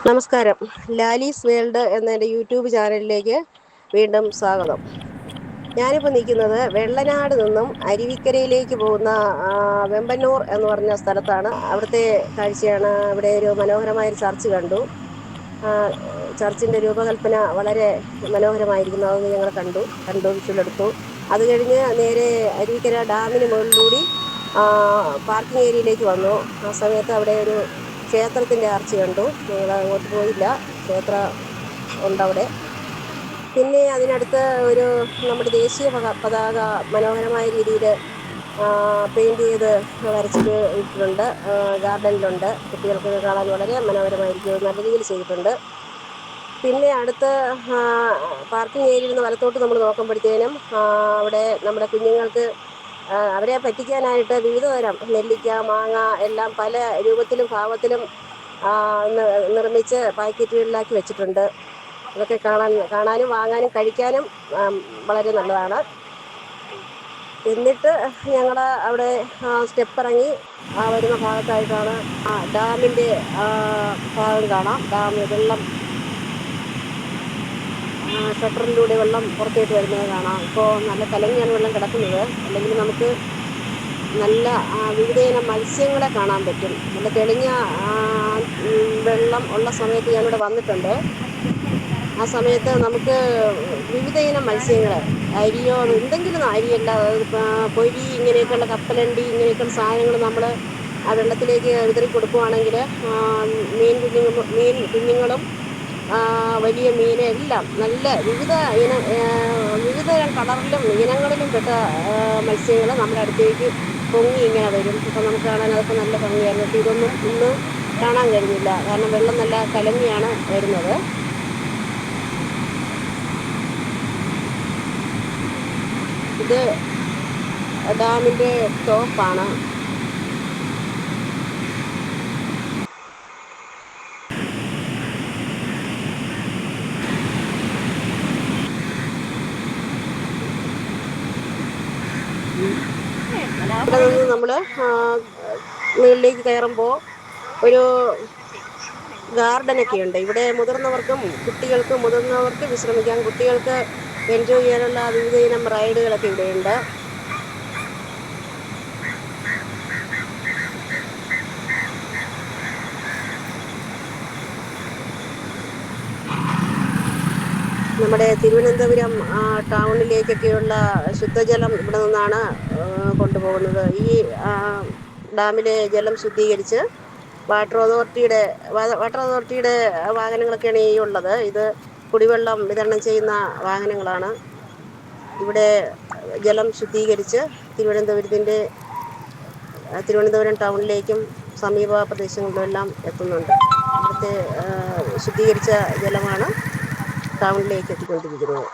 നമസ്കാരം. ലാലീസ് വേൾഡ് എന്ന എൻ്റെ യൂട്യൂബ് ചാനലിലേക്ക് വീണ്ടും സ്വാഗതം. ഞാനിപ്പോൾ നിൽക്കുന്നത് വെള്ളനാട് നിന്നും അരുവിക്കരയിലേക്ക് പോകുന്ന വെമ്പന്നൂർ എന്ന് പറഞ്ഞ സ്ഥലത്താണ്. അവിടുത്തെ കാഴ്ചയാണ്. ഇവിടെ ഒരു മനോഹരമായൊരു ചർച്ച് കണ്ടു. ചർച്ചിൻ്റെ രൂപകൽപ്പന വളരെ മനോഹരമായിരിക്കുന്നു. അതൊന്ന് ഞങ്ങൾ കണ്ടു വിഷ്വലെടുത്തു. അത് കഴിഞ്ഞ് നേരെ അരുവിക്കര ഡാമിന് മുകളിലൂടി പാർക്കിംഗ് ഏരിയയിലേക്ക് വന്നു. ആ സമയത്ത് അവിടെ ഒരു ക്ഷേത്രത്തിൻ്റെ ആർച്ച് കണ്ടു. ഞങ്ങൾ അങ്ങോട്ട് പോയില്ല. ക്ഷേത്രം ഉണ്ടവിടെ. പിന്നെ അതിനടുത്ത് ഒരു നമ്മുടെ ദേശീയ പതാക മനോഹരമായ രീതിയിൽ പെയിൻറ് ചെയ്ത് വരച്ചിട്ട് ഇട്ടിട്ടുണ്ട്. ഗാർഡനിലുണ്ട്. കുട്ടികൾക്ക് കാണാൻ വളരെ മനോഹരമായിരിക്കും. നല്ല രീതിയിൽ ചെയ്തിട്ടുണ്ട്. പിന്നെ അടുത്ത് പാർക്കിംഗ് ഏരിയയിൽ നിന്ന് വലത്തോട്ട് നമ്മൾ നോക്കുമ്പോഴത്തേനും അവിടെ നമ്മുടെ കുഞ്ഞുങ്ങൾക്ക് അവരെ പറ്റിക്കാനായിട്ട് വിവിധ തരം നെല്ലിക്ക, മാങ്ങ എല്ലാം പല രൂപത്തിലും ഭാവത്തിലും നിർമ്മിച്ച് പാക്കറ്റുകളിലാക്കി വെച്ചിട്ടുണ്ട്. അതൊക്കെ കാണാനും വാങ്ങാനും കഴിക്കാനും വളരെ നല്ലതാണ്. എന്നിട്ട് ഞങ്ങൾ അവിടെ സ്റ്റെപ്പ് ഇറങ്ങി വരുന്ന ഭാഗത്തായിട്ടാണ് ഡാമിൻ്റെ ഭാഗം കാണാം. വെള്ളം ഷട്ടറിലൂടെ വെള്ളം പുറത്തേക്ക് വരുന്നത് കാണാം. ഇപ്പോൾ നല്ല കലങ്ങിയാണ് വെള്ളം കിടക്കുന്നത്. അല്ലെങ്കിൽ നമുക്ക് നല്ല വിവിധയിനം മത്സ്യങ്ങളെ കാണാൻ പറ്റും. നല്ല തെളിഞ്ഞ വെള്ളം ഉള്ള സമയത്ത് ഞാനിവിടെ വന്നിട്ടുണ്ട്. ആ സമയത്ത് നമുക്ക് വിവിധയിനം മത്സ്യങ്ങൾ, അരിയോ എന്തെങ്കിലും അരിയല്ല, പൊരി, ഇങ്ങനെയൊക്കെയുള്ള കപ്പലണ്ടി, ഇങ്ങനെയൊക്കെയുള്ള സാധനങ്ങൾ നമ്മൾ ആ വെള്ളത്തിലേക്ക് വിതറി കൊടുക്കുകയാണെങ്കിൽ മീൻ കുഞ്ഞുങ്ങളും വലിയ മീനെല്ലാം നല്ല വിവിധ കളറിലും ഇനങ്ങളിലും പെട്ട മത്സ്യങ്ങൾ നമ്മുടെ അടുത്തേക്ക് പൊങ്ങി ഇങ്ങനെ വരും. അപ്പം നമുക്ക് കാണാൻ അതൊക്കെ നല്ല ഭംഗിയായിരുന്നു. പക്ഷേ ഇതൊന്നും ഇന്ന് കാണാൻ കഴിഞ്ഞില്ല. കാരണം വെള്ളം നല്ല കലങ്ങിയാണ് വരുന്നത്. ഇത് ഡാമിൻ്റെ ടോപ്പാണ്. ഇവിടെ നിന്ന് നമ്മൾ മുകളിലേക്ക് കയറുമ്പോൾ ഒരു ഗാർഡനൊക്കെ ഉണ്ട്. ഇവിടെ മുതിർന്നവർക്ക് വിശ്രമിക്കാം. കുട്ടികൾക്ക് എൻജോയ് ചെയ്യാനുള്ള വിവിധ ഇനം റൈഡുകളൊക്കെ ഇവിടെയുണ്ട്. നമ്മുടെ തിരുവനന്തപുരം ടൗണിലേക്കൊക്കെയുള്ള ശുദ്ധജലം ഇവിടെ നിന്നാണ് കൊണ്ടുപോകുന്നത്. ഈ ഡാമിലെ ജലം ശുദ്ധീകരിച്ച് വാട്ടർ അതോറിറ്റിയുടെ വാഹനങ്ങളൊക്കെയാണ് ഈ ഉള്ളത്. ഇത് കുടിവെള്ളം വിതരണം ചെയ്യുന്ന വാഹനങ്ങളാണ്. ഇവിടെ ജലം ശുദ്ധീകരിച്ച് തിരുവനന്തപുരം ടൗണിലേക്കും സമീപ പ്രദേശങ്ങളിലെല്ലാം എത്തുന്നുണ്ട്. ഇവിടുത്തെ ശുദ്ധീകരിച്ച ജലമാണ് ടൗണിലേക്ക് എത്തിക്കൊണ്ടിരിക്കുന്നത്.